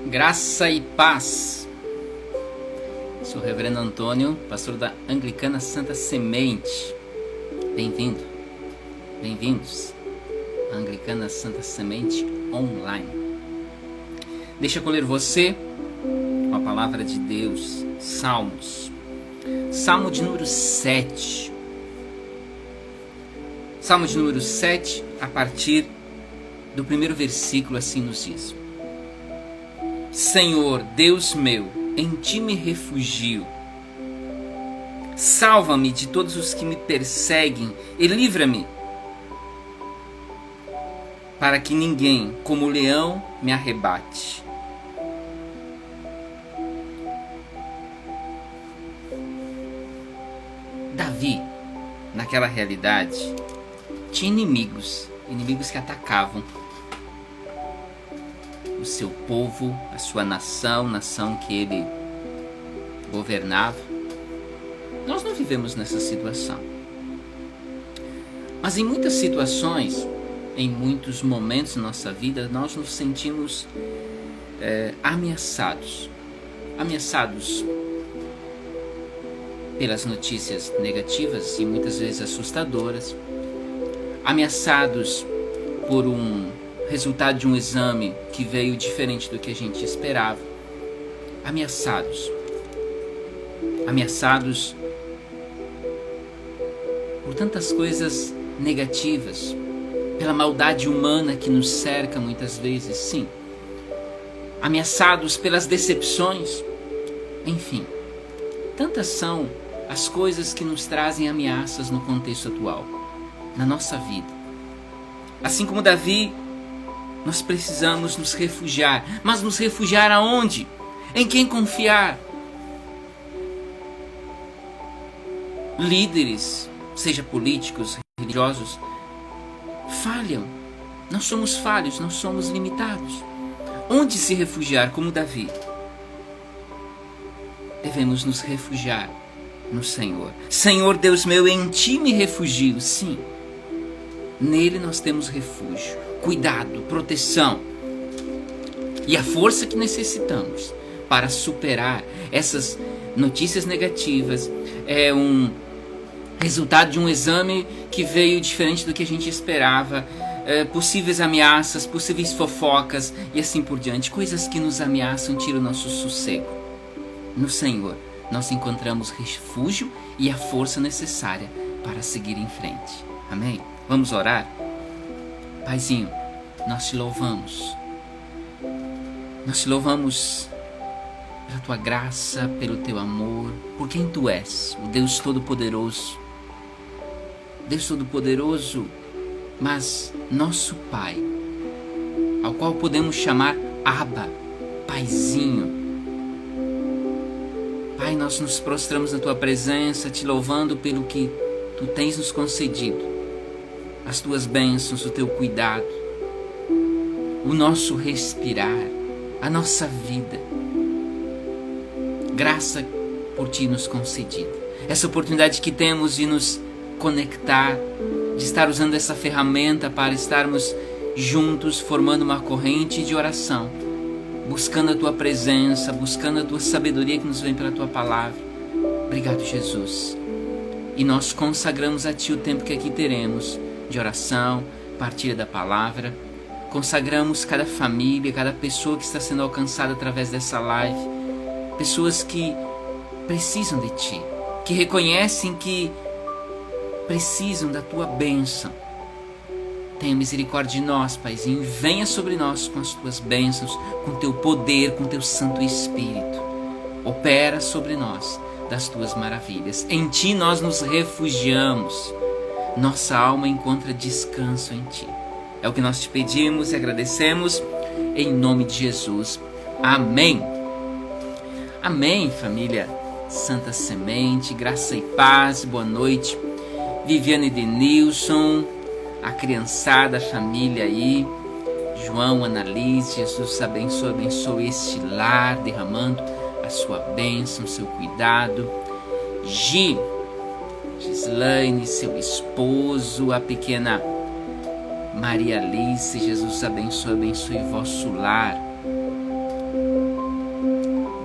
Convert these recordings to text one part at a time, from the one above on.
Graça e paz. Sou o Reverendo Antônio, pastor da Anglicana Santa Semente. Bem-vindo, bem-vindos à Anglicana Santa Semente Online. Deixa eu ler você com a palavra de Deus, Salmos. Salmo de número 7. Salmo de número 7, a partir do primeiro versículo, assim nos diz: Senhor, Deus meu, em ti me refugio. Salva-me de todos os que me perseguem e livra-me, para que ninguém, como o leão, me arrebate. Davi, naquela realidade, tinha inimigos que atacavam o seu povo, a sua nação que ele governava. Nós não vivemos nessa situação. Mas em muitas situações, em muitos momentos da nossa vida, nós nos sentimos ameaçados pelas notícias negativas e muitas vezes assustadoras, ameaçados por um resultado de um exame que veio diferente do que a gente esperava, ameaçados por tantas coisas negativas, pela maldade humana que nos cerca muitas vezes, sim, ameaçados pelas decepções, enfim, tantas são as coisas que nos trazem ameaças no contexto atual, na nossa vida. Assim como Davi, nós precisamos nos refugiar. Mas nos refugiar aonde? Em quem confiar? Líderes, seja políticos, religiosos, falham. Nós somos falhos, nós somos limitados. Onde se refugiar como Davi? Devemos nos refugiar no Senhor. Senhor Deus meu, em ti me refugio. Sim, nele nós temos refúgio, cuidado, proteção e a força que necessitamos para superar essas notícias negativas. É um resultado de um exame que veio diferente do que a gente esperava, possíveis ameaças, possíveis fofocas e assim por diante, coisas que nos ameaçam, tiram o nosso sossego. No Senhor nós encontramos refúgio e a força necessária para seguir em frente. Amém? Vamos orar? Paizinho, nós te louvamos pela tua graça, pelo teu amor, por quem tu és, o Deus Todo-Poderoso. Deus Todo-Poderoso, mas nosso Pai, ao qual podemos chamar Abba, Paizinho. Pai, nós nos prostramos na tua presença, te louvando pelo que tu tens nos concedido, as tuas bênçãos, o teu cuidado, o nosso respirar, a nossa vida. Graça por ti nos concedida. Essa oportunidade que temos de nos conectar, de estar usando essa ferramenta para estarmos juntos, formando uma corrente de oração, buscando a tua presença, buscando a tua sabedoria que nos vem pela tua palavra. Obrigado, Jesus. E nós consagramos a ti o tempo que aqui teremos de oração, partilha da palavra. Consagramos cada família, cada pessoa que está sendo alcançada através dessa live, pessoas que precisam de ti, que reconhecem que precisam da tua bênção. Tenha misericórdia de nós, Paizinho, e venha sobre nós com as tuas bênçãos, com teu poder, com teu Santo Espírito. Opera sobre nós das tuas maravilhas. Em ti nós nos refugiamos. Nossa alma encontra descanso em ti. É o que nós te pedimos e agradecemos em nome de Jesus. Amém. Amém, família Santa Semente, graça e paz, boa noite. Viviane Denilson, a criançada, a família aí, João, Annalise, Jesus abençoe este lar, derramando a sua bênção, o seu cuidado. Gislaine, seu esposo, a pequena Maria Alice, Jesus abençoe o vosso lar.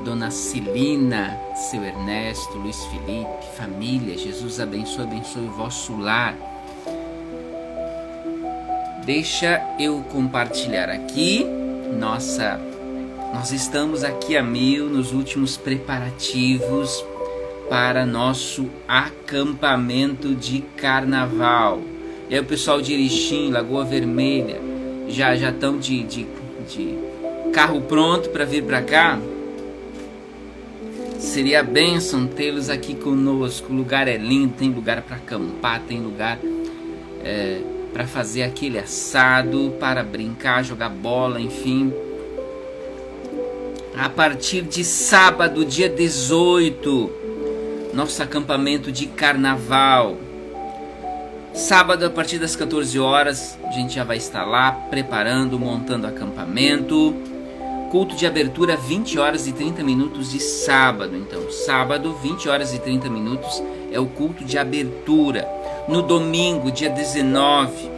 Dona Celina, seu Ernesto, Luiz Felipe, família, Jesus abençoe o vosso lar. Deixa eu compartilhar aqui, nós estamos aqui a mil nos últimos preparativos para nosso acampamento de carnaval. E aí o pessoal de Erechim, Lagoa Vermelha, já estão de carro pronto para vir para cá? Seria a bênção tê-los aqui conosco. O lugar é lindo, tem lugar para acampar, tem lugar para fazer aquele assado, para brincar, jogar bola, enfim. A partir de sábado, dia 18, nosso acampamento de carnaval. Sábado, a partir das 14 horas, a gente já vai estar lá preparando, montando o acampamento. Culto de abertura 20 horas e 30 minutos de sábado. Então, sábado, 20 horas e 30 minutos é o culto de abertura. No domingo, dia 19,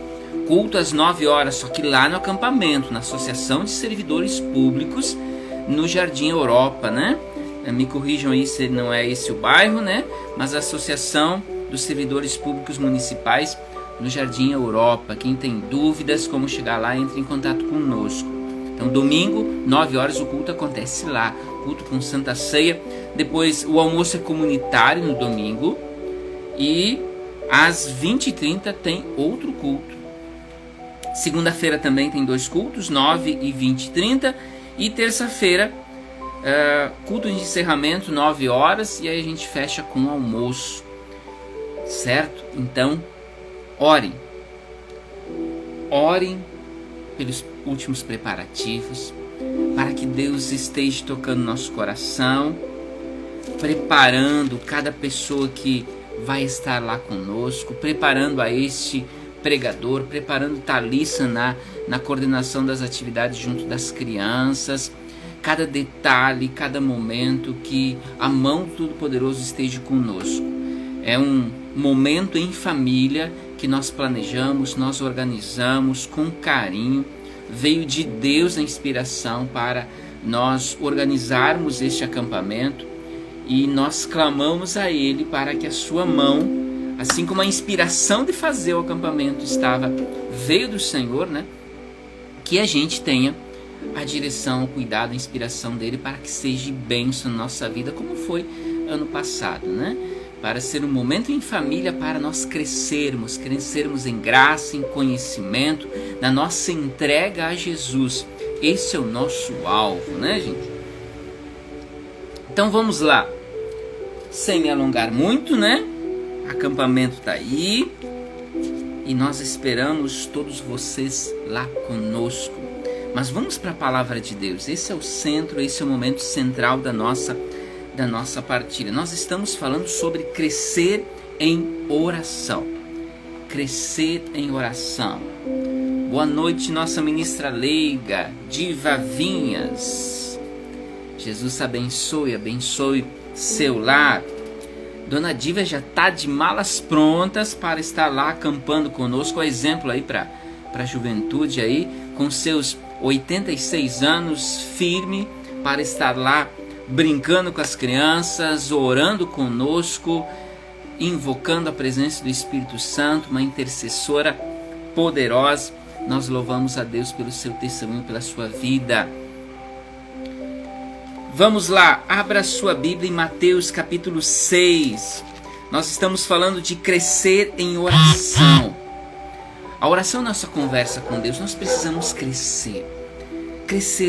culto às 9 horas, só que lá no acampamento, na Associação de Servidores Públicos, no Jardim Europa, né? Me corrijam aí se não é esse o bairro, né? Mas a Associação dos Servidores Públicos Municipais no Jardim Europa. Quem tem dúvidas como chegar lá, entre em contato conosco. Então, domingo, 9 horas, o culto acontece lá. Culto com Santa Ceia. Depois, o almoço é comunitário no domingo. E às 20h30 tem outro culto. Segunda-feira também tem 2 cultos, 9 e 20h30. E terça-feira, culto de encerramento, 9 horas. E aí a gente fecha com almoço. Certo? Então, orem. Orem pelos últimos preparativos, para que Deus esteja tocando nosso coração, preparando cada pessoa que vai estar lá conosco, preparando a este pregador, preparando Thalissa na coordenação das atividades junto das crianças, cada detalhe, cada momento, que a mão do Todo-Poderoso esteja conosco. É um momento em família que nós planejamos, nós organizamos com carinho. Veio de Deus a inspiração para nós organizarmos este acampamento e nós clamamos a Ele para que a sua mão, assim como a inspiração de fazer o acampamento veio do Senhor, né? Que a gente tenha a direção, o cuidado, a inspiração dele para que seja bênção na nossa vida, como foi ano passado, né? Para ser um momento em família, para nós crescermos em graça, em conhecimento, na nossa entrega a Jesus. Esse é o nosso alvo, né, gente? Então vamos lá. Sem me alongar muito, né? Acampamento está aí. E nós esperamos todos vocês lá conosco. Mas vamos para a palavra de Deus. Esse é o centro, esse é o momento central da nossa partilha. Nós estamos falando sobre crescer em oração. Crescer em oração. Boa noite, nossa ministra leiga, Diva Vinhas. Jesus abençoe seu lar. Dona Diva já está de malas prontas para estar lá acampando conosco. Exemplo aí para a juventude aí, com seus 86 anos, firme para estar lá brincando com as crianças, orando conosco, invocando a presença do Espírito Santo, uma intercessora poderosa. Nós louvamos a Deus pelo seu testemunho, pela sua vida. Vamos lá, abra sua Bíblia em Mateus capítulo 6. Nós estamos falando de crescer em oração. A oração é nossa conversa com Deus. Nós precisamos crescer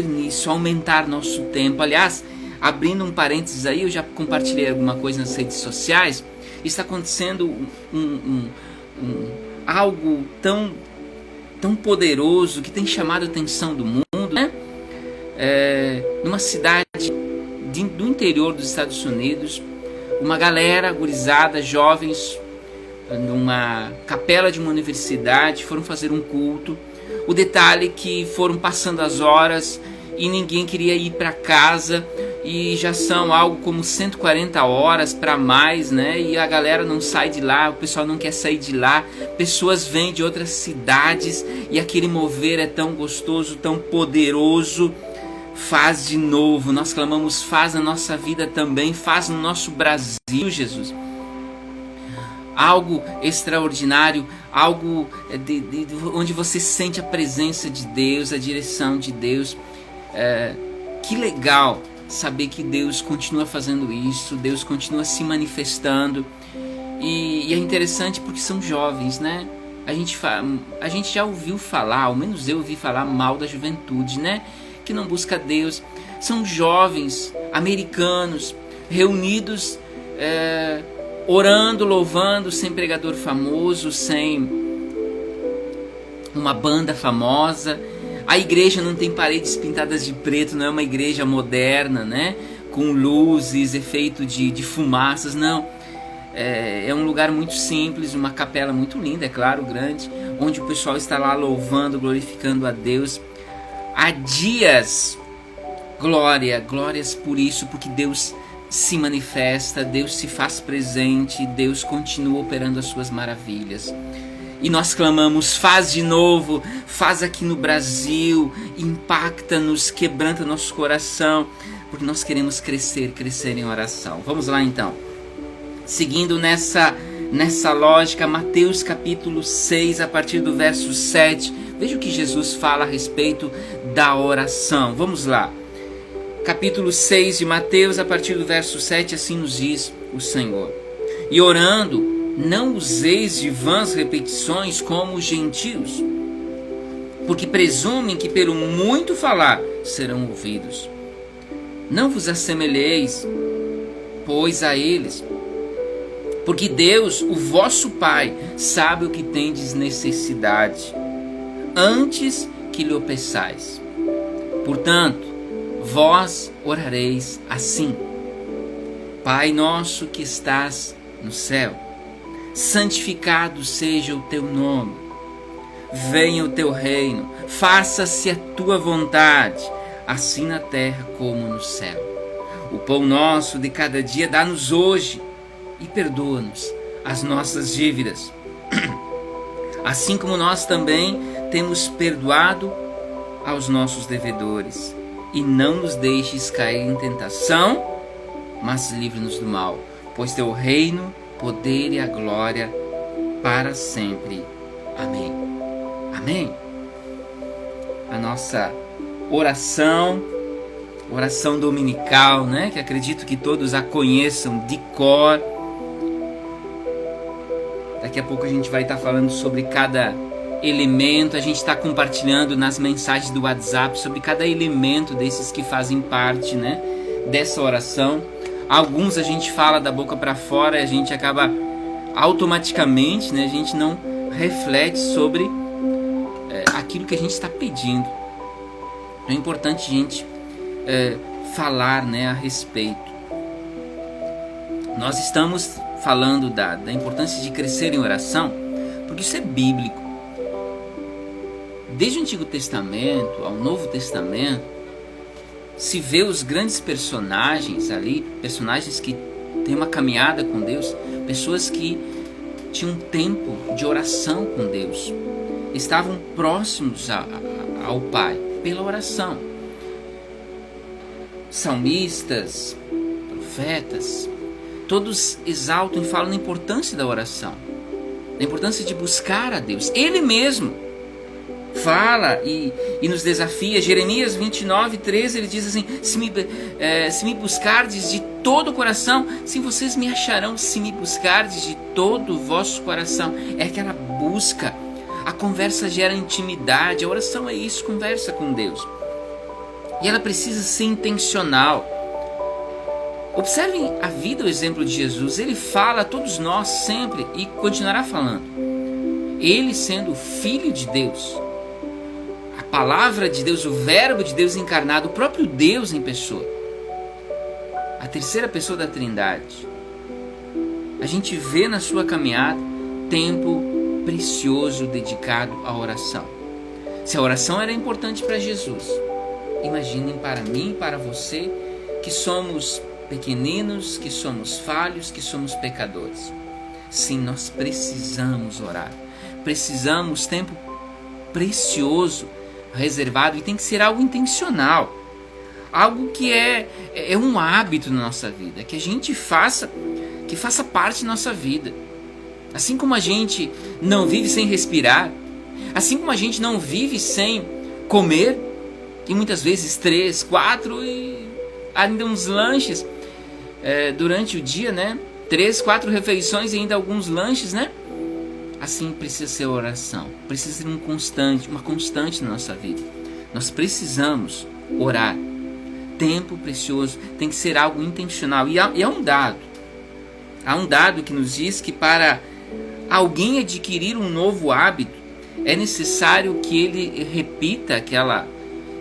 nisso, aumentar nosso tempo. Aliás, abrindo um parênteses aí, eu já compartilhei alguma coisa nas redes sociais. Está acontecendo algo tão poderoso que tem chamado a atenção do mundo, né? Numa cidade do interior dos Estados Unidos, uma galera gurizada, jovens, numa capela de uma universidade, foram fazer um culto. O detalhe é que foram passando as horas e ninguém queria ir para casa. e já são algo como 140 horas para mais, né? E a galera não sai de lá, o pessoal não quer sair de lá, pessoas vêm de outras cidades e aquele mover é tão gostoso, tão poderoso. Faz de novo, nós clamamos, faz na nossa vida também, faz no nosso Brasil, Jesus. Algo extraordinário, algo onde você sente a presença de Deus, a direção de Deus. Que legal saber que Deus continua fazendo isso, Deus continua se manifestando. E é interessante porque são jovens, né? A gente já ouviu falar, ao menos eu ouvi falar mal da juventude, né? Que não busca Deus. São jovens americanos reunidos, orando, louvando, sem pregador famoso, sem uma banda famosa. A igreja não tem paredes pintadas de preto, não é uma igreja moderna, né? Com luzes, efeito de fumaças, não. É um lugar muito simples, uma capela muito linda, é claro, grande, onde o pessoal está lá louvando, glorificando a Deus. Há dias, glórias por isso, porque Deus se manifesta, Deus se faz presente, Deus continua operando as suas maravilhas. E nós clamamos, faz de novo, faz aqui no Brasil, impacta-nos, quebranta nosso coração, porque nós queremos crescer em oração. Vamos lá então. Seguindo nessa lógica, Mateus capítulo 6, a partir do verso 7, veja o que Jesus fala a respeito da oração. Vamos lá. Capítulo 6 de Mateus, a partir do verso 7, assim nos diz o Senhor. E orando, não useis de vãs repetições como os gentios, porque presumem que pelo muito falar serão ouvidos. Não vos assemelheis, pois, a eles, porque Deus, o vosso Pai, sabe o que tendes necessidade, antes que lhe o peçais. Portanto, vós orareis assim: Pai nosso que estás no céu, santificado seja o teu nome, venha o teu reino, faça-se a tua vontade, assim na terra como no céu. O pão nosso de cada dia dá-nos hoje, e perdoa-nos as nossas dívidas, assim como nós também temos perdoado aos nossos devedores. E não nos deixes cair em tentação, mas livre-nos do mal, pois teu reino, poder e a glória para sempre. Amém. Amém. A nossa oração dominical, né? Que acredito que todos a conheçam de cor. Daqui a pouco a gente vai estar falando sobre cada elemento, a gente está compartilhando nas mensagens do WhatsApp sobre cada elemento desses que fazem parte, né, dessa oração. Alguns a gente fala da boca para fora e a gente acaba automaticamente, né, a gente não reflete sobre aquilo que a gente está pedindo. É importante a gente falar, né, a respeito. Nós estamos falando da importância de crescer em oração, porque isso é bíblico. Desde o Antigo Testamento ao Novo Testamento, se vê os grandes personagens ali, personagens que têm uma caminhada com Deus, pessoas que tinham um tempo de oração com Deus, estavam próximos ao Pai pela oração. Salmistas, profetas, todos exaltam e falam da importância da oração, da importância de buscar a Deus. Ele mesmo fala e nos desafia. Jeremias 29:13, ele diz assim: se me buscardes de todo o coração, sim, vocês me acharão, se me buscardes de todo o vosso coração. É aquela busca. A conversa gera intimidade. A oração é isso, conversa com Deus. E ela precisa ser intencional. Observem a vida, o exemplo de Jesus. Ele fala a todos nós sempre e continuará falando. Ele sendo o Filho de Deus, a palavra de Deus, o verbo de Deus encarnado, o próprio Deus em pessoa, a terceira pessoa da Trindade. A gente vê na sua caminhada tempo precioso dedicado à oração. Se a oração era importante para Jesus, imaginem para mim e para você que somos pequeninos, que somos falhos, que somos pecadores. Sim, nós precisamos orar. Precisamos tempo precioso, reservado, e tem que ser algo intencional. Algo que é um hábito na nossa vida, que a gente faça, que faça parte da nossa vida. Assim como a gente não vive sem respirar, assim como a gente não vive sem comer, e muitas vezes 3, 4 e ainda uns lanches durante o dia, né? 3, 4 refeições e ainda alguns lanches, né? Assim precisa ser a oração, precisa ser uma constante na nossa vida. Nós precisamos orar. Tempo precioso, tem que ser algo intencional. E há um dado que nos diz que para alguém adquirir um novo hábito, é necessário que ele repita aquela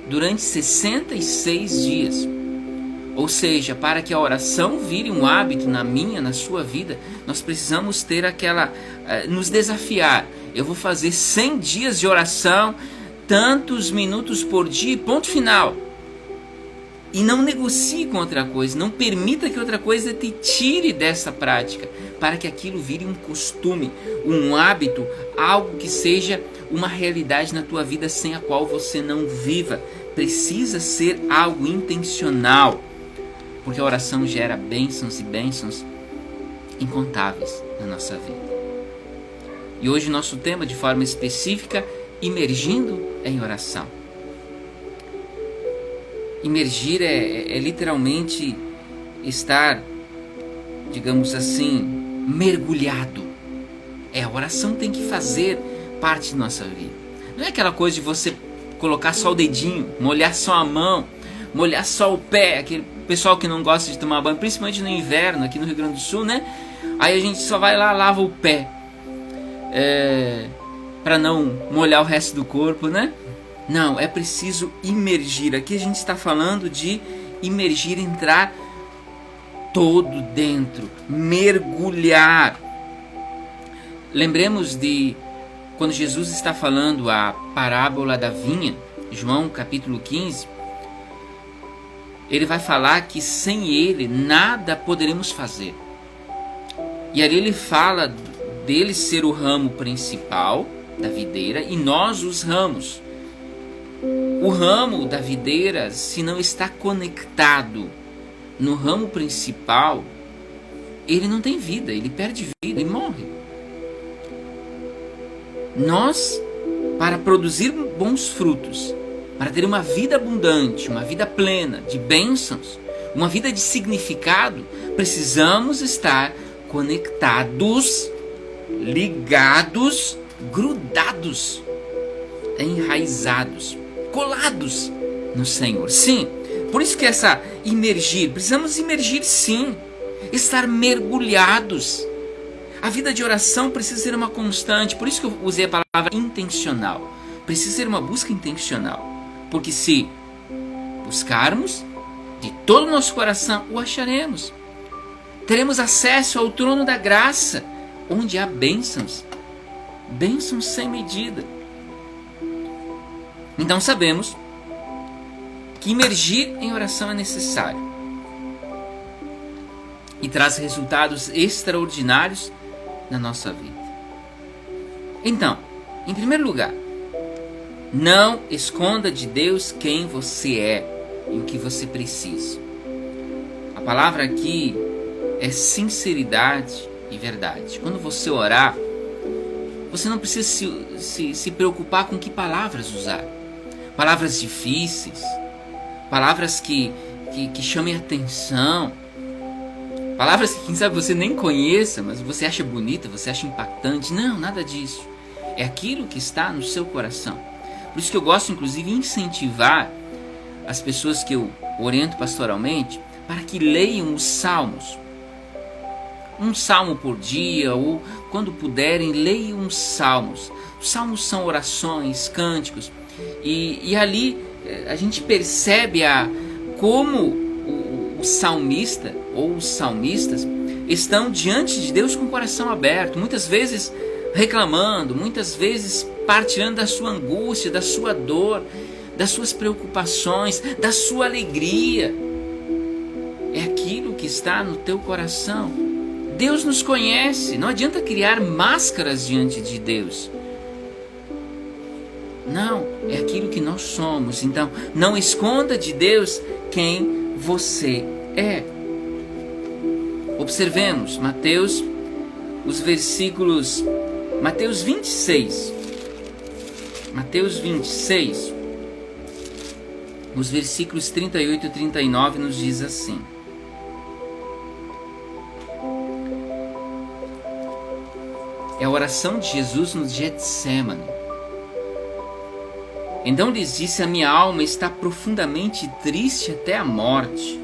durante 66 dias. Ou seja, para que a oração vire um hábito na sua vida, nós precisamos ter nos desafiar. Eu vou fazer 100 dias de oração, tantos minutos por dia, ponto final. E não negocie com outra coisa, não permita que outra coisa te tire dessa prática, para que aquilo vire um costume, um hábito, algo que seja uma realidade na tua vida sem a qual você não viva. Precisa ser algo intencional, porque a oração gera bênçãos e bênçãos incontáveis na nossa vida. E hoje o nosso tema, de forma específica, imergindo em oração. Imergir é literalmente estar, digamos assim, mergulhado. A oração tem que fazer parte da nossa vida. Não é aquela coisa de você colocar só o dedinho, molhar só a mão, molhar só o pé. Aquele pessoal que não gosta de tomar banho, principalmente no inverno, aqui no Rio Grande do Sul, né? Aí a gente só vai lá, lava o pé, para não molhar o resto do corpo, né? Não, é preciso imergir. Aqui a gente está falando de imergir, entrar todo dentro, mergulhar. Lembremos de quando Jesus está falando a parábola da vinha, João capítulo 15, ele vai falar que sem ele nada poderemos fazer. E ali ele fala dele ser o ramo principal da videira e nós os ramos. O ramo da videira, se não está conectado no ramo principal, ele não tem vida, ele perde vida e morre. Nós, para produzir bons frutos, para ter uma vida abundante, uma vida plena de bênçãos, uma vida de significado, precisamos estar conectados, ligados, grudados, enraizados, colados no Senhor. Sim, por isso que precisamos imergir sim, estar mergulhados. A vida de oração precisa ser uma constante, por isso que eu usei a palavra intencional. Precisa ser uma busca intencional, porque se buscarmos de todo o nosso coração, o acharemos. Teremos acesso ao trono da graça, onde há bênçãos sem medida. Então sabemos que imergir em oração é necessário e traz resultados extraordinários na nossa vida. Então, em primeiro lugar, não esconda de Deus quem você é e o que você precisa. A palavra aqui é sinceridade e verdade. Quando você orar, você não precisa se preocupar com que palavras usar. Palavras difíceis, palavras que chamem atenção, palavras que quem sabe você nem conheça, mas você acha bonita, você acha impactante. Não, nada disso. É aquilo que está no seu coração. Por isso que eu gosto, inclusive, de incentivar as pessoas que eu oriento pastoralmente para que leiam os salmos. Um salmo por dia, ou quando puderem, leiam os salmos. Os salmos são orações, cânticos. E ali a gente percebe como o salmista ou os salmistas estão diante de Deus com o coração aberto, muitas vezes reclamando, muitas vezes partilhando da sua angústia, da sua dor, das suas preocupações, da sua alegria. está no teu coração. Deus nos conhece, não adianta criar máscaras diante de Deus. Não, é aquilo que nós somos. Então, não esconda de Deus quem você é. Observemos Mateus, os versículos, Mateus 26. Mateus 26, os versículos 38 e 39 nos diz assim: é a oração de Jesus no Getsêmani. Então lhes disse: a minha alma está profundamente triste até a morte.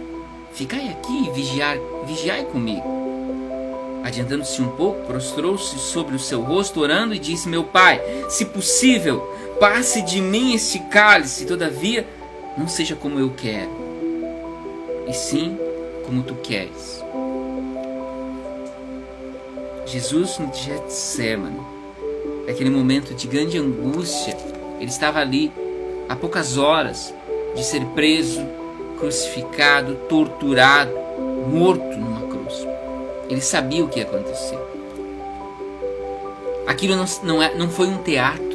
Ficai aqui e vigiai comigo. Adiantando-se um pouco, prostrou-se sobre o seu rosto, orando, e disse: meu Pai, se possível, passe de mim este cálice, todavia não seja como eu quero, e sim como tu queres. Jesus no Getsêmani, naquele momento de grande angústia, ele estava ali há poucas horas de ser preso, crucificado, torturado, morto numa cruz. Ele sabia o que ia acontecer. Aquilo não foi um teatro.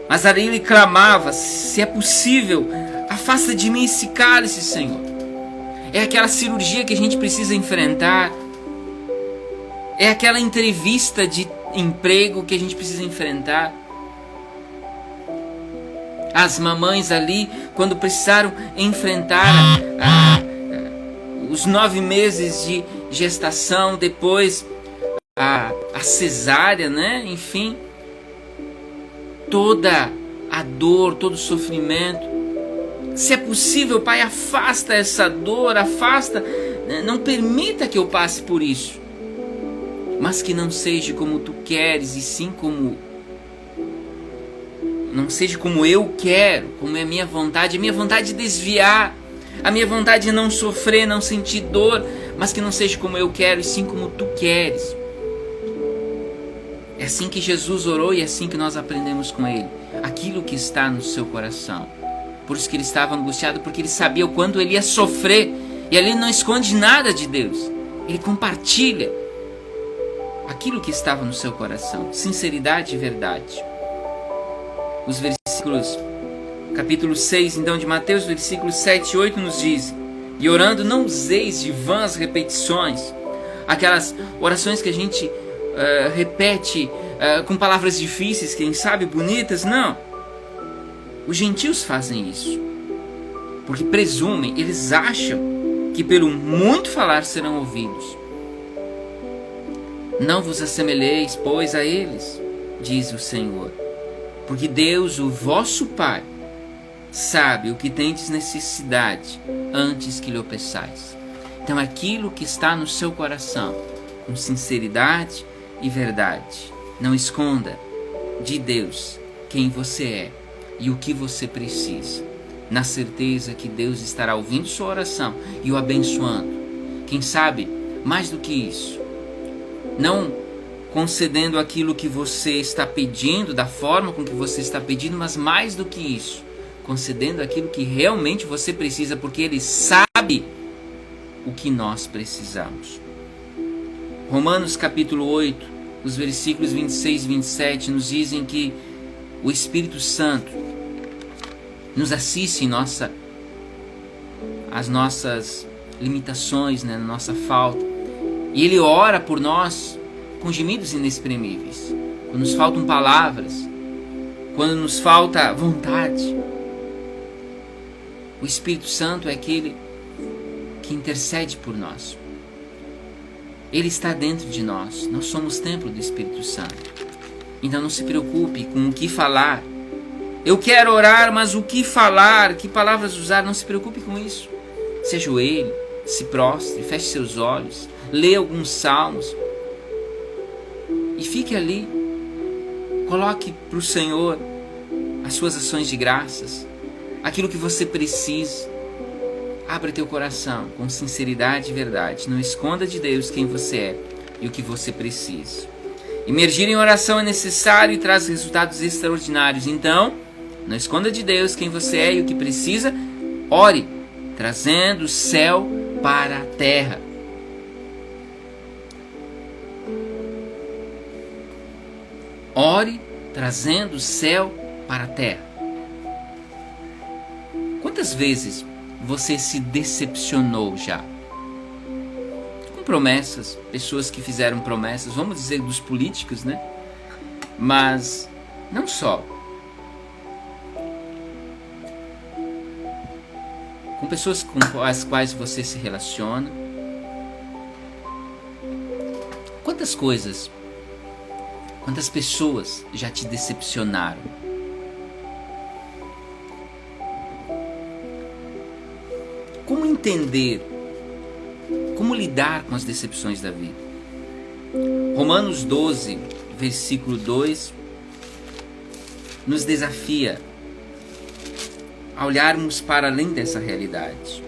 Mas ali ele clamava: se é possível, afasta de mim esse cálice, Senhor. É aquela cirurgia que a gente precisa enfrentar. É aquela entrevista de emprego que a gente precisa enfrentar. As mamães ali, quando precisaram enfrentar os 9 meses de gestação, depois a cesárea, né? Enfim, toda a dor, todo o sofrimento. Se é possível, Pai, afasta essa dor, afasta, não permita que eu passe por isso. Mas que não seja como tu queres, e sim como... não seja como eu quero, como é a minha vontade de desviar, a minha vontade de não sofrer, não sentir dor, mas que não seja como eu quero, e sim como tu queres. É assim que Jesus orou e é assim que nós aprendemos com ele. Aquilo que está no seu coração. Por isso que ele estava angustiado, porque ele sabia o quanto ele ia sofrer. E ali não esconde nada de Deus. Ele compartilha aquilo que estava no seu coração. Sinceridade e verdade. Os versículos, capítulo 6, então, de Mateus, versículos 7 e 8 nos dizem: e orando não useis de vãs repetições, aquelas orações que a gente repete com palavras difíceis, quem sabe bonitas. Não, os gentios fazem isso, porque presumem, eles acham que pelo muito falar serão ouvidos. Não vos assemelheis, pois, a eles, diz o Senhor, porque Deus, o vosso Pai, sabe o que tendes necessidade antes que lhe o peçais. Então, aquilo que está no seu coração, com sinceridade e verdade, não esconda de Deus quem você é e o que você precisa, na certeza que Deus estará ouvindo sua oração e o abençoando. Quem sabe, mais do que isso, não concedendo aquilo que você está pedindo, da forma com que você está pedindo, mas mais do que isso, concedendo aquilo que realmente você precisa, porque Ele sabe o que nós precisamos. Romanos capítulo 8, os versículos 26 e 27 nos dizem que o Espírito Santo nos assiste em as nossas limitações, né, na nossa falta. E Ele ora por nós com gemidos inexprimíveis. Quando nos faltam palavras, quando nos falta vontade, o Espírito Santo é aquele que intercede por nós. Ele está dentro de nós. Nós somos templo do Espírito Santo. Então não se preocupe com o que falar. Eu quero orar, mas o que falar? Que palavras usar? Não se preocupe com isso. Se ajoelhe, se prostre, feche seus olhos, lê alguns salmos e fique ali. Coloque para o Senhor as suas ações de graças, aquilo que você precisa. Abra teu coração com sinceridade e verdade. Não esconda de Deus quem você é e o que você precisa. Emergir em oração é necessário e traz resultados extraordinários. Então, não esconda de Deus quem você é e o que precisa. Ore, trazendo o céu para a terra. Ore trazendo o céu para a terra. Quantas vezes você se decepcionou já? Com promessas, pessoas que fizeram promessas, vamos dizer dos políticos, né? Mas não só. Com pessoas com as quais você se relaciona. Quantas coisas, quantas pessoas já te decepcionaram? Como entender, como lidar com as decepções da vida? Romanos 12, versículo 2, nos desafia a olharmos para além dessa realidade.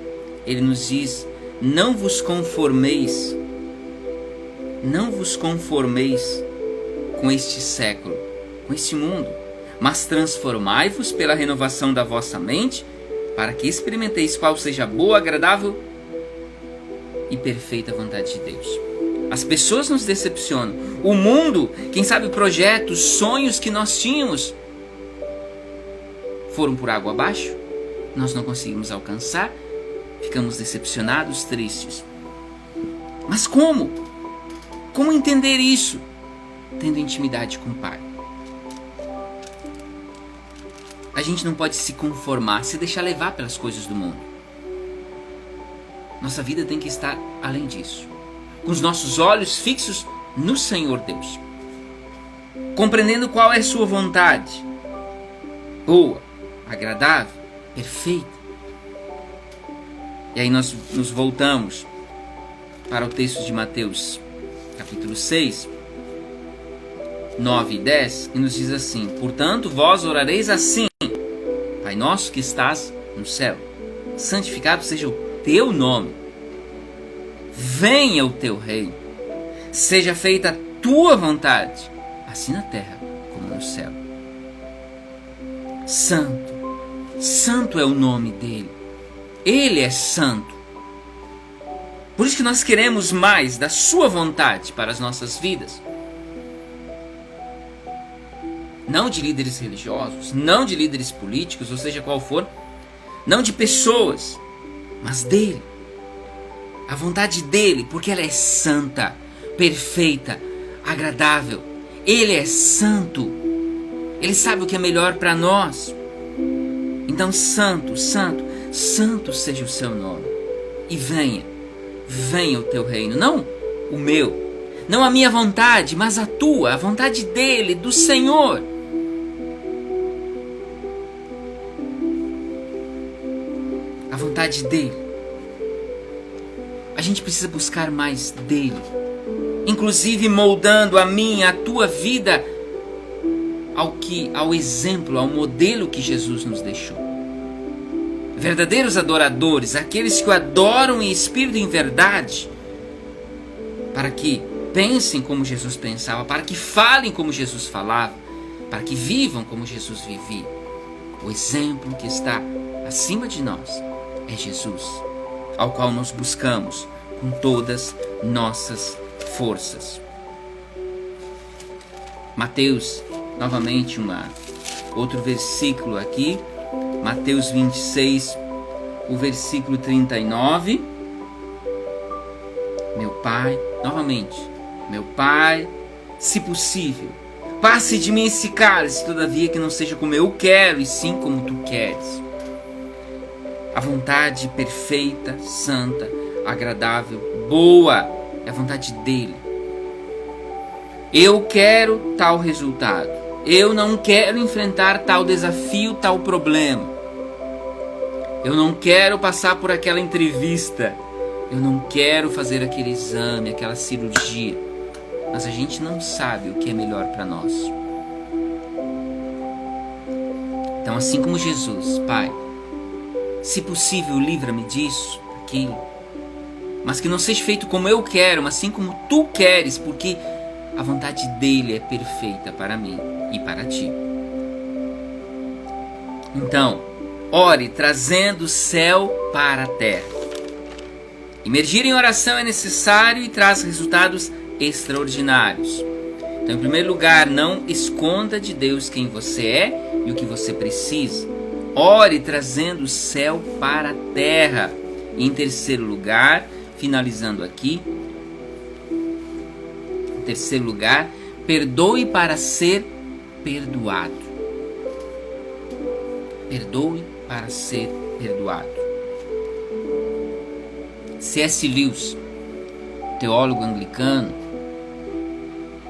Ele nos diz: não vos conformeis com este século, com este mundo, mas transformai-vos pela renovação da vossa mente, para que experimenteis qual seja a boa, agradável e perfeita vontade de Deus. As pessoas nos decepcionam. O mundo, quem sabe projetos, sonhos que nós tínhamos foram por água abaixo. Nós não conseguimos alcançar. Ficamos decepcionados, tristes. Mas como? Como entender isso? Tendo intimidade com o Pai. A gente não pode se conformar, se deixar levar pelas coisas do mundo. Nossa vida tem que estar além disso, com os nossos olhos fixos no Senhor Deus, compreendendo qual é a sua vontade, boa, agradável, perfeita. E aí nós nos voltamos para o texto de Mateus, capítulo 6, 9 e 10, e nos diz assim: portanto, vós orareis assim: Pai nosso que estás no céu, santificado seja o teu nome, venha o teu reino, seja feita a tua vontade, assim na terra como no céu. Santo, santo é o nome dele, ele é santo. Por isso que nós queremos mais da sua vontade para as nossas vidas. Não de líderes religiosos, não de líderes políticos, ou seja qual for, não de pessoas, mas dele. A vontade dele, porque ela é santa, perfeita, agradável. Ele é santo. Ele sabe o que é melhor para nós. Então, santo, santo, santo seja o seu nome. E venha o teu reino, não o meu, não a minha vontade, mas a tua, a vontade dele, do Senhor. A vontade dele. A gente precisa buscar mais dele, inclusive moldando a minha, a tua vida ao exemplo, ao modelo que Jesus nos deixou. Verdadeiros adoradores, aqueles que o adoram em espírito e em verdade, para que pensem como Jesus pensava, para que falem como Jesus falava, para que vivam como Jesus vivia. O exemplo que está acima de nós é Jesus, ao qual nós buscamos com todas nossas forças. Mateus, novamente outro versículo aqui, Mateus 26, o versículo 39. Meu Pai, novamente, meu Pai, se possível, passe de mim esse cálice, todavia que não seja como eu quero, e sim como tu queres. A vontade perfeita, santa, agradável, boa, é a vontade dele. Eu quero tal resultado. Eu não quero enfrentar tal desafio, tal problema. Eu não quero passar por aquela entrevista. Eu não quero fazer aquele exame, aquela cirurgia. Mas a gente não sabe o que é melhor para nós. Então, assim como Jesus, Pai, se possível, livra-me disso, daquilo. Mas que não seja feito como eu quero, mas sim como tu queres, porque a vontade dele é perfeita para mim e para ti. Então, ore trazendo o céu para a terra. Emergir em oração é necessário e traz resultados extraordinários. Então, em primeiro lugar, não esconda de Deus quem você é e o que você precisa. Ore trazendo o céu para a terra. E, em terceiro lugar, finalizando aqui, em terceiro lugar, perdoe para ser perdoado. Perdoe para ser perdoado. C.S. Lewis, teólogo anglicano,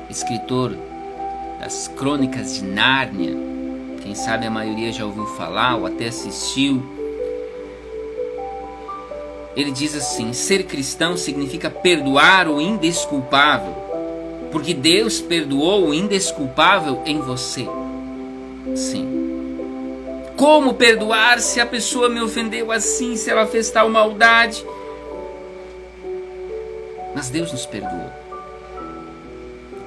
escritor das Crônicas de Nárnia, quem sabe a maioria já ouviu falar ou até assistiu. Ele diz assim: ser cristão significa perdoar o indesculpável, porque Deus perdoou o indesculpável em você. Sim. Como perdoar se a pessoa me ofendeu assim, se ela fez tal maldade? Mas Deus nos perdoou.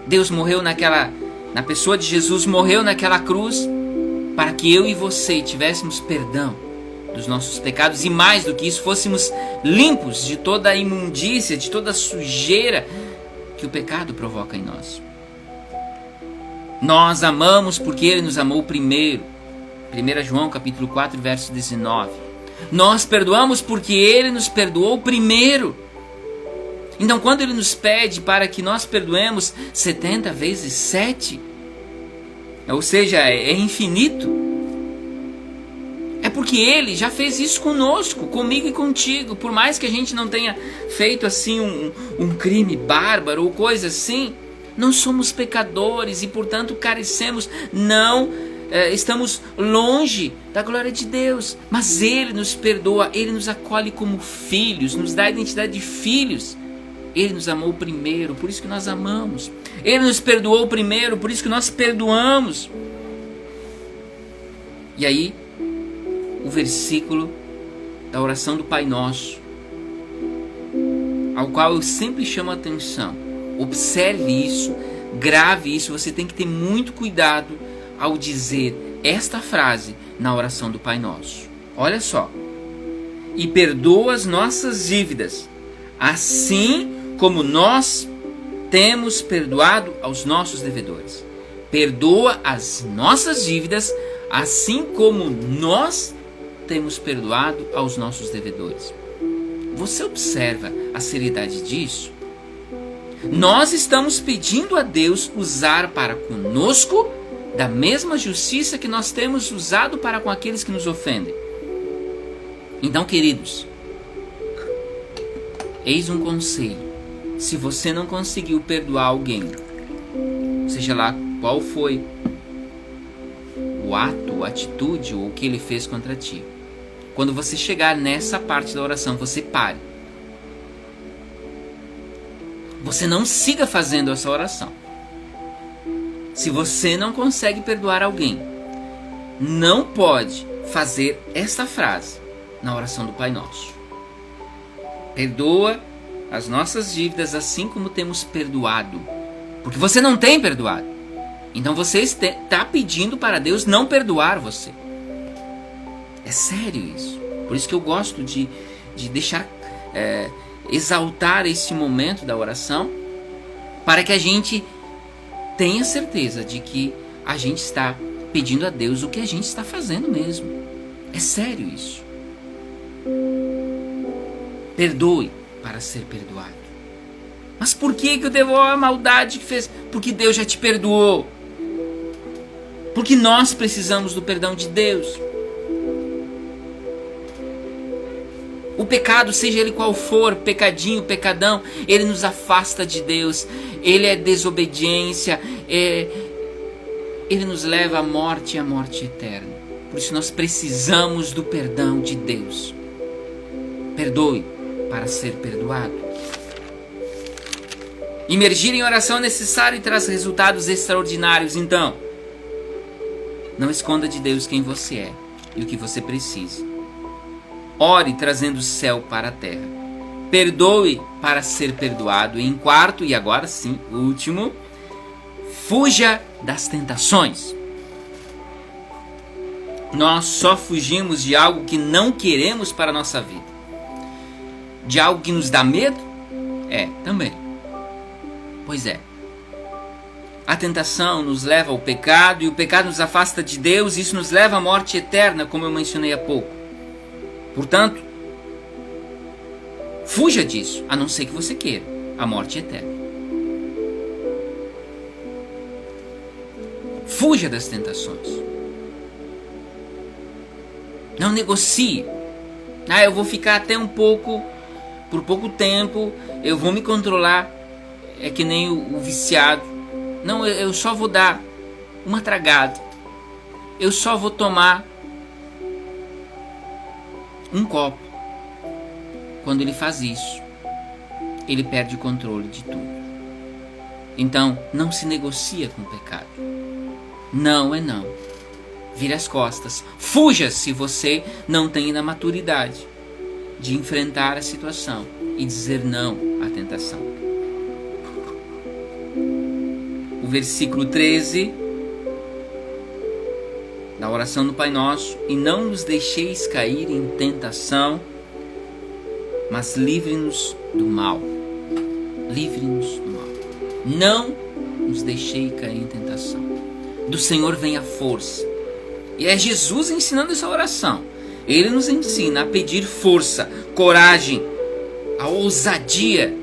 Deus morreu na pessoa de Jesus, morreu naquela cruz para que eu e você tivéssemos perdão dos nossos pecados e, mais do que isso, fôssemos limpos de toda a imundícia, de toda a sujeira que o pecado provoca em nós. Nós amamos porque Ele nos amou primeiro. 1 João capítulo 4, verso 19. Nós perdoamos porque Ele nos perdoou primeiro. Então, quando Ele nos pede para que nós perdoemos 70 vezes 7, ou seja, é infinito, é porque Ele já fez isso conosco, comigo e contigo. Por mais que a gente não tenha feito assim um crime bárbaro ou coisa assim, não somos pecadores e, portanto, carecemos, estamos longe da glória de Deus. Mas Ele nos perdoa, Ele nos acolhe como filhos, nos dá a identidade de filhos. Ele nos amou primeiro, por isso que nós amamos. Ele nos perdoou primeiro, por isso que nós perdoamos. E aí, o versículo da oração do Pai Nosso, ao qual eu sempre chamo a atenção. Observe isso, grave isso. Você tem que ter muito cuidado ao dizer esta frase na oração do Pai Nosso. Olha só. E perdoa as nossas dívidas, assim como nós temos perdoado aos nossos devedores. Perdoa as nossas dívidas, assim como nós temos perdoado aos nossos devedores. Você observa a seriedade disso? Nós estamos pedindo a Deus usar para conosco da mesma justiça que nós temos usado para com aqueles que nos ofendem. Então, queridos, eis um conselho. Se você não conseguiu perdoar alguém, seja lá qual foi o ato, a atitude ou o que ele fez contra ti, quando você chegar nessa parte da oração, você pare. Você não siga fazendo essa oração. Se você não consegue perdoar alguém, não pode fazer esta frase na oração do Pai Nosso. Perdoa as nossas dívidas assim como temos perdoado. Porque você não tem perdoado. Então você está pedindo para Deus não perdoar você. É sério isso. Por isso que eu gosto de deixar exaltar esse momento da oração, para que a gente tenha certeza de que a gente está pedindo a Deus o que a gente está fazendo mesmo. É sério isso. Perdoe para ser perdoado. Mas por que eu devo a maldade que fez? Porque Deus já te perdoou. Porque nós precisamos do perdão de Deus. O pecado, seja ele qual for, pecadinho, pecadão, ele nos afasta de Deus. Ele é desobediência, ele nos leva à morte e à morte eterna. Por isso nós precisamos do perdão de Deus. Perdoe para ser perdoado. Imergir em oração é necessário e traz resultados extraordinários. Então, não esconda de Deus quem você é e o que você precisa. Ore trazendo o céu para a terra. Perdoe para ser perdoado. E em quarto, e agora sim, último, fuja das tentações. Nós só fugimos de algo que não queremos para a nossa vida. de algo que nos dá medo? É, também. Pois é. A tentação nos leva ao pecado e o pecado nos afasta de Deus e isso nos leva à morte eterna, como eu mencionei há pouco. Portanto, fuja disso, a não ser que você queira a morte eterna. Fuja das tentações. Não negocie. Eu vou ficar até por pouco tempo, eu vou me controlar. É que nem o viciado. Não, eu só vou dar uma tragada. Eu só vou tomar um copo. Quando ele faz isso, ele perde o controle de tudo. Então, não se negocia com o pecado. Não é não. Vire as costas. Fuja se você não tem ainda a maturidade de enfrentar a situação e dizer não à tentação. O versículo 13 da oração do Pai Nosso: e não nos deixeis cair em tentação, mas livre-nos do mal. Livre-nos do mal. Não nos deixei cair em tentação. Do Senhor vem a força. E é Jesus ensinando essa oração. Ele nos ensina a pedir força, coragem, a ousadia.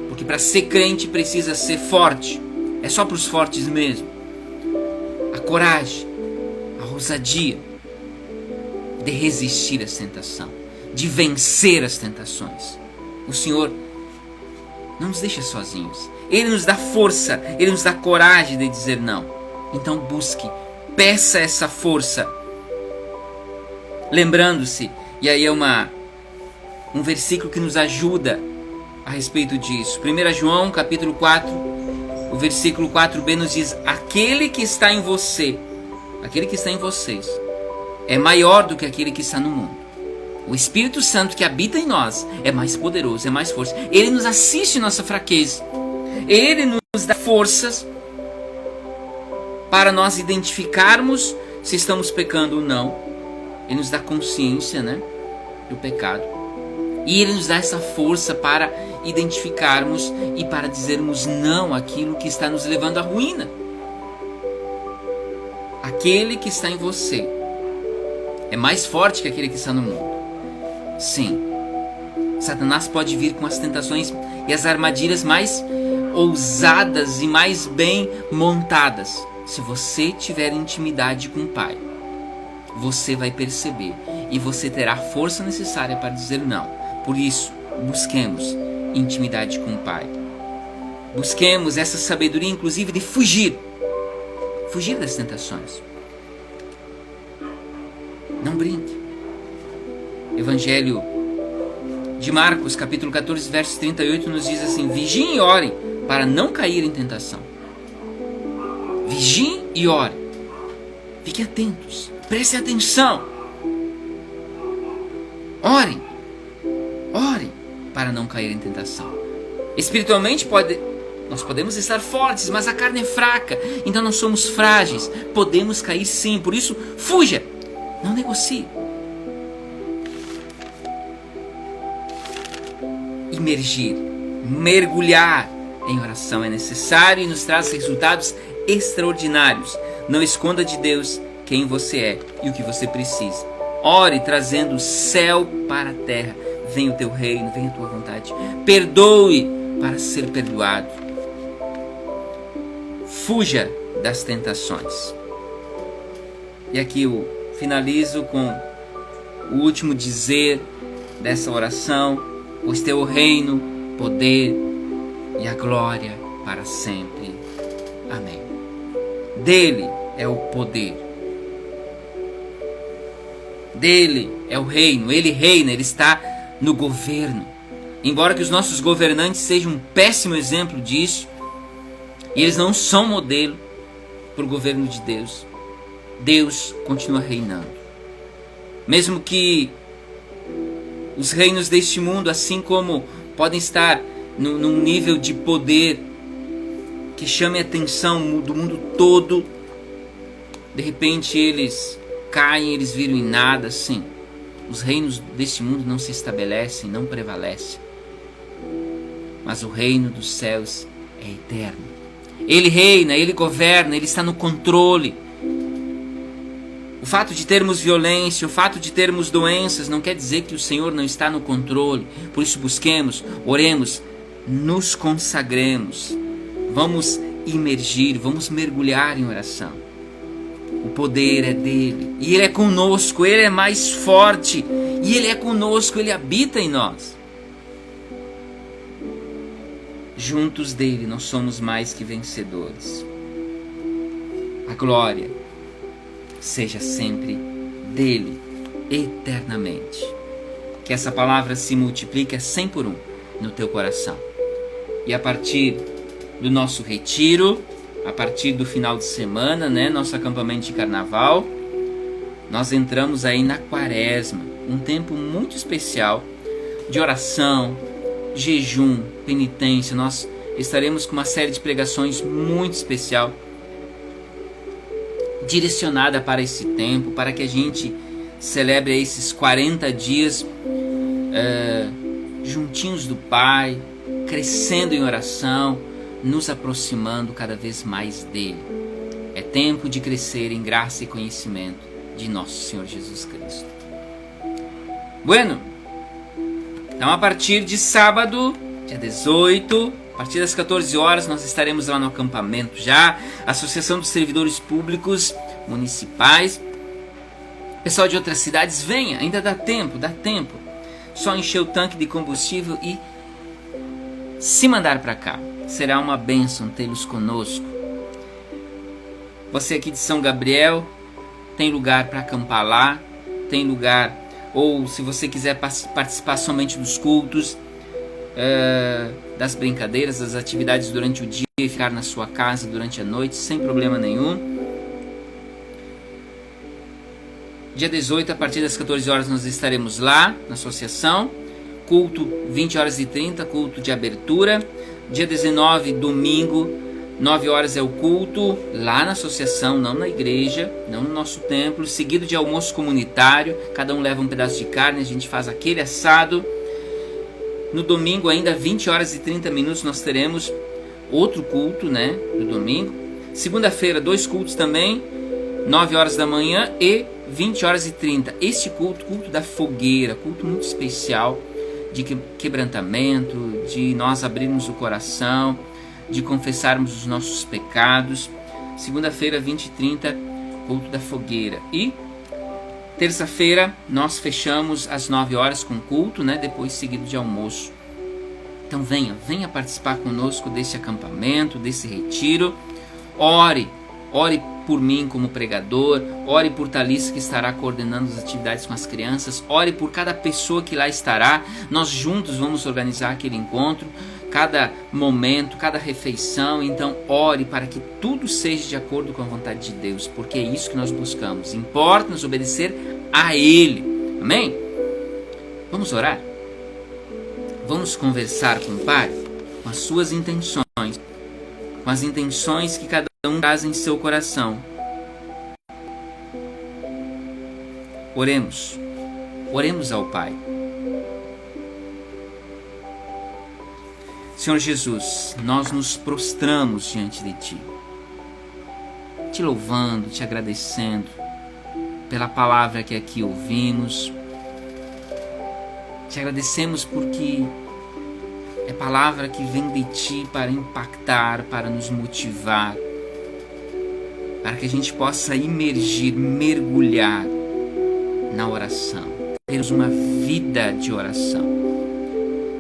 Porque para ser crente precisa ser forte. É só para os fortes mesmo. A coragem, a ousadia de resistir às tentações, de vencer as tentações. O Senhor não nos deixa sozinhos. Ele nos dá força, Ele nos dá coragem de dizer não. Então busque, peça essa força. Lembrando-se, e aí é um versículo que nos ajuda a respeito disso. 1 João capítulo 4, o versículo 4b nos diz: aquele que está em você, aquele que está em vocês, é maior do que aquele que está no mundo. O Espírito Santo que habita em nós é mais poderoso, é mais forte. Ele nos assiste em nossa fraqueza. Ele nos dá forças para nós identificarmos se estamos pecando ou não. Ele nos dá consciência, do pecado. E Ele nos dá essa força para identificarmos e para dizermos não àquilo que está nos levando à ruína. Aquele que está em você é mais forte que aquele que está no mundo. Sim, Satanás pode vir com as tentações e as armadilhas mais ousadas e mais bem montadas. Se você tiver intimidade com o Pai, você vai perceber e você terá a força necessária para dizer não. Por isso, busquemos intimidade com o Pai. Busquemos essa sabedoria, inclusive, de fugir das tentações. Não brinque. Evangelho de Marcos, capítulo 14, verso 38, nos diz assim: vigiem e orem para não cair em tentação. Vigiem e orem. Fiquem atentos. Prestem atenção. Orem. Orem para não cair em tentação. Espiritualmente nós podemos estar fortes, mas a carne é fraca. Então nós somos frágeis. Podemos cair sim. Por isso, fuja. Não negocie. Imergir, mergulhar em oração é necessário e nos traz resultados extraordinários. Não esconda de Deus quem você é e o que você precisa. Ore trazendo o céu para a terra. Venha o teu reino, venha a tua vontade. Perdoe para ser perdoado. Fuja das tentações. E aqui eu finalizo com o último dizer dessa oração: pois teu reino, poder e a glória para sempre. Amém. Dele é o poder. Dele é o reino. Ele reina, ele está no governo. Embora que os nossos governantes sejam um péssimo exemplo disso, e eles não são modelo para o governo de Deus, Deus continua reinando. Mesmo que os reinos deste mundo, assim como podem estar num nível de poder que chame a atenção do mundo todo, de repente eles caem, eles viram em nada, sim. Os reinos deste mundo não se estabelecem, não prevalecem. Mas o reino dos céus é eterno. Ele reina, Ele governa, Ele está no controle. O fato de termos violência, o fato de termos doenças, não quer dizer que o Senhor não está no controle. Por isso busquemos, oremos, nos consagremos. Vamos imergir, vamos mergulhar em oração. O poder é dele, e Ele é conosco, Ele é mais forte, e Ele é conosco, Ele habita em nós. Juntos dele nós somos mais que vencedores. A glória seja sempre dele, eternamente. Que essa palavra se multiplique a 100 por 1 no teu coração. E a partir do nosso retiro, a partir do final de semana, nosso acampamento de carnaval, nós entramos aí na quaresma, um tempo muito especial de oração, jejum, penitência. Nós estaremos com uma série de pregações muito especial, direcionada para esse tempo, para que a gente celebre esses 40 dias juntinhos do Pai, crescendo em oração, nos aproximando cada vez mais dele. É tempo de crescer em graça e conhecimento de nosso Senhor Jesus Cristo. Bueno, então a partir de sábado, dia 18, a partir das 14 horas, nós estaremos lá no acampamento já, Associação dos Servidores Públicos Municipais. Pessoal de outras cidades, venha, ainda dá tempo. Só encher o tanque de combustível e se mandar para cá. Será uma bênção tê-los conosco. Você aqui de São Gabriel, tem lugar para acampar lá, tem lugar, ou se você quiser participar somente dos cultos, das brincadeiras, das atividades durante o dia e ficar na sua casa durante a noite, sem problema nenhum. Dia 18, a partir das 14 horas, nós estaremos lá na associação. Culto 20 horas e 30, culto de abertura. Dia 19, domingo, 9 horas é o culto lá na associação, não na igreja, não no nosso templo, seguido de almoço comunitário. Cada um leva um pedaço de carne, a gente faz aquele assado. No domingo ainda, 20 horas e 30 minutos, nós teremos outro culto, no domingo. Segunda-feira, 2 cultos também, 9 horas da manhã e 20 horas e 30. Este culto da fogueira, culto muito especial, de quebrantamento, de nós abrirmos o coração, de confessarmos os nossos pecados. Segunda-feira, 20 e 30, culto da fogueira. E terça-feira nós fechamos às 9 horas com culto, depois seguido de almoço. Então venha participar conosco desse acampamento, desse retiro. Ore por mim como pregador, ore por Thalissa, que estará coordenando as atividades com as crianças, ore por cada pessoa que lá estará. Nós juntos vamos organizar aquele encontro, cada momento, cada refeição. Então ore para que tudo seja de acordo com a vontade de Deus, porque é isso que nós buscamos. Importa-nos obedecer a Ele. Amém? Vamos orar? Vamos conversar com o Pai, com as suas intenções, com as intenções que cada um traz em seu coração. Oremos ao Pai. Senhor Jesus, nós nos prostramos diante de Ti, te louvando, te agradecendo pela palavra que aqui ouvimos. Te agradecemos porque é palavra que vem de Ti para impactar, para nos motivar, para que a gente possa imergir, mergulhar na oração, termos uma vida de oração.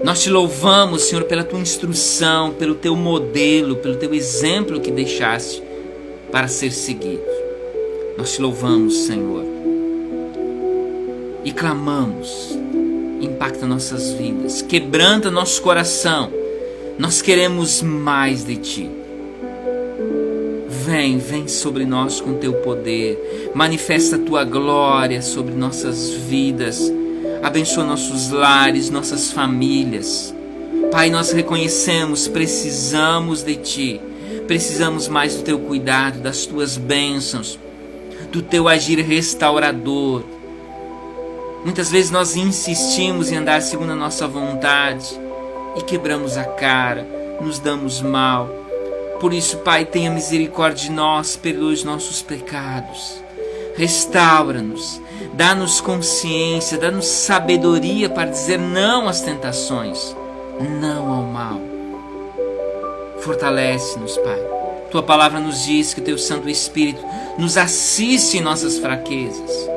Nós te louvamos, Senhor, pela Tua instrução, pelo Teu modelo, pelo Teu exemplo que deixaste para ser seguido. Nós te louvamos, Senhor, e clamamos, impacta nossas vidas, quebranta nosso coração. Nós queremos mais de Ti. Vem sobre nós com Teu poder, manifesta a Tua glória sobre nossas vidas, abençoa nossos lares, nossas famílias. Pai, nós reconhecemos, precisamos de Ti, precisamos mais do Teu cuidado, das Tuas bênçãos, do Teu agir restaurador. Muitas vezes nós insistimos em andar segundo a nossa vontade e quebramos a cara, nos damos mal. Por isso, Pai, tenha misericórdia de nós, perdoe os nossos pecados. Restaura-nos, dá-nos consciência, dá-nos sabedoria para dizer não às tentações, não ao mal. Fortalece-nos, Pai. Tua palavra nos diz que o Teu Santo Espírito nos assiste em nossas fraquezas.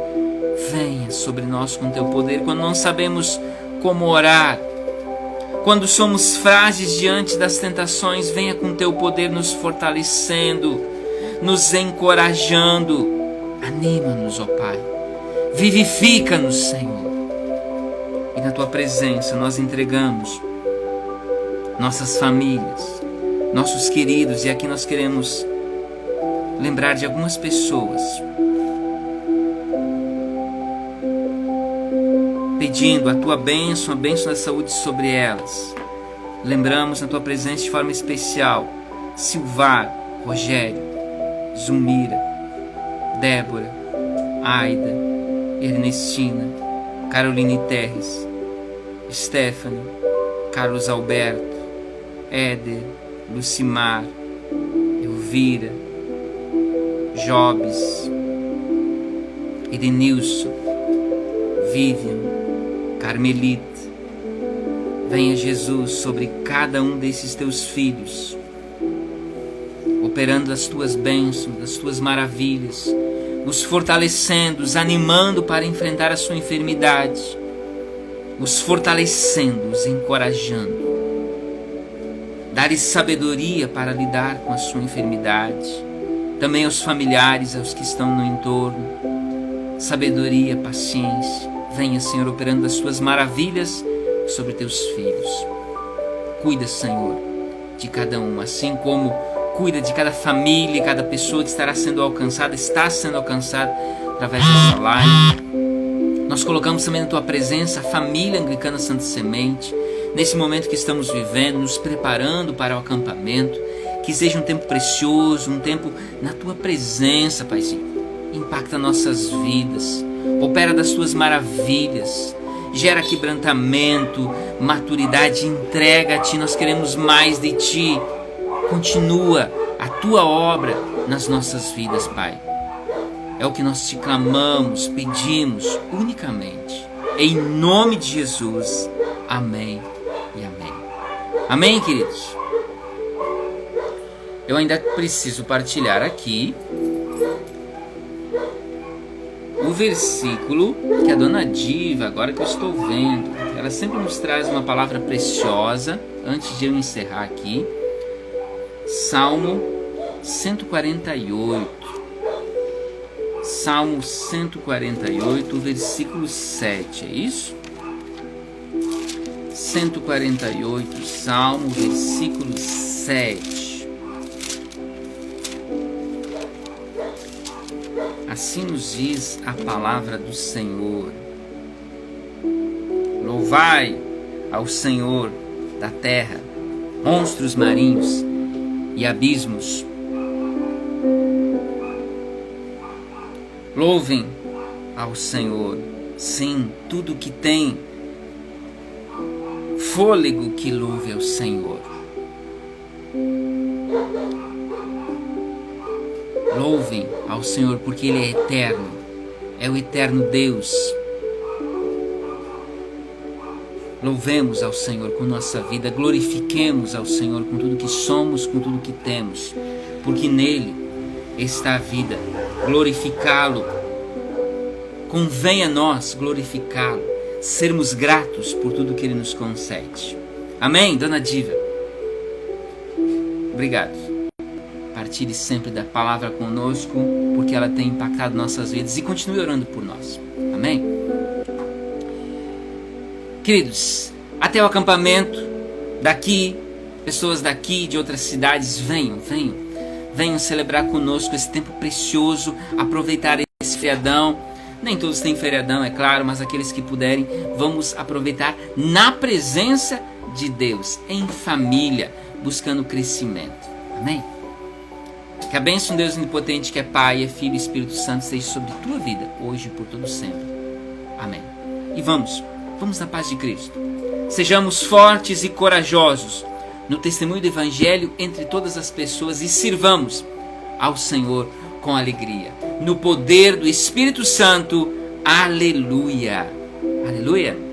Venha sobre nós com Teu poder quando não sabemos como orar. Quando somos frágeis diante das tentações, venha com Teu poder nos fortalecendo, nos encorajando. Anima-nos, ó Pai. Vivifica-nos, Senhor. E na Tua presença nós entregamos nossas famílias, nossos queridos. E aqui nós queremos lembrar de algumas pessoas pedindo a Tua bênção, a bênção da saúde sobre elas. Lembramos na Tua presença de forma especial Silvar, Rogério, Zumira, Débora, Aida, Ernestina, Caroline Terres, Stephanie, Carlos Alberto, Éder, Lucimar, Elvira, Jobs, Edenilson, Vivian, Carmelite. Venha, Jesus, sobre cada um desses Teus filhos, operando as Tuas bênçãos, as Tuas maravilhas, os fortalecendo, os animando para enfrentar a sua enfermidade, os fortalecendo, os encorajando. Dar-lhes sabedoria para lidar com a sua enfermidade. Também aos familiares, aos que estão no entorno. Sabedoria, paciência. Venha, Senhor, operando as Suas maravilhas sobre Teus filhos. Cuida, Senhor, de cada um, assim como cuida de cada família, cada pessoa que estará sendo alcançada, está sendo alcançada através dessa live. Nós colocamos também na Tua presença a família Anglicana Santa Semente, nesse momento que estamos vivendo, nos preparando para o acampamento. Que seja um tempo precioso, um tempo na Tua presença, Paizinho. Impacta nossas vidas, opera das Tuas maravilhas, gera quebrantamento, maturidade, entrega a Ti. Nós queremos mais de Ti. Continua a Tua obra nas nossas vidas, Pai. É o que nós Te clamamos, pedimos unicamente. Em nome de Jesus. Amém e amém. Amém, queridos? Eu ainda preciso partilhar aqui o versículo que a Dona Diva, agora que eu estou vendo, ela sempre nos traz uma palavra preciosa. Antes de eu encerrar aqui, Salmo 148. Salmo 148, versículo 7, é isso? 148, Salmo, versículo 7. Assim nos diz a palavra do Senhor. Louvai ao Senhor da terra, monstros marinhos e abismos. Louvem ao Senhor, sim, tudo que tem fôlego, que louve ao Senhor. Louvem ao Senhor, porque Ele é eterno, é o eterno Deus. Louvemos ao Senhor com nossa vida, glorifiquemos ao Senhor com tudo que somos, com tudo que temos, porque nele está a vida. Glorificá-lo, convém a nós glorificá-lo, sermos gratos por tudo que Ele nos concede. Amém, Dona Diva? Obrigado. Partilhe sempre da palavra conosco, porque ela tem impactado nossas vidas, e continue orando por nós. Amém? Queridos, até o acampamento daqui, pessoas daqui, de outras cidades, venham celebrar conosco esse tempo precioso, aproveitar esse feriadão. Nem todos têm feriadão, é claro, mas aqueles que puderem, vamos aproveitar na presença de Deus, em família, buscando crescimento. Amém? Que a bênção de Deus onipotente, que é Pai, é Filho e Espírito Santo, seja sobre tua vida, hoje e por todo sempre. Amém. E vamos na paz de Cristo. Sejamos fortes e corajosos no testemunho do Evangelho entre todas as pessoas e sirvamos ao Senhor com alegria. No poder do Espírito Santo. Aleluia. Aleluia.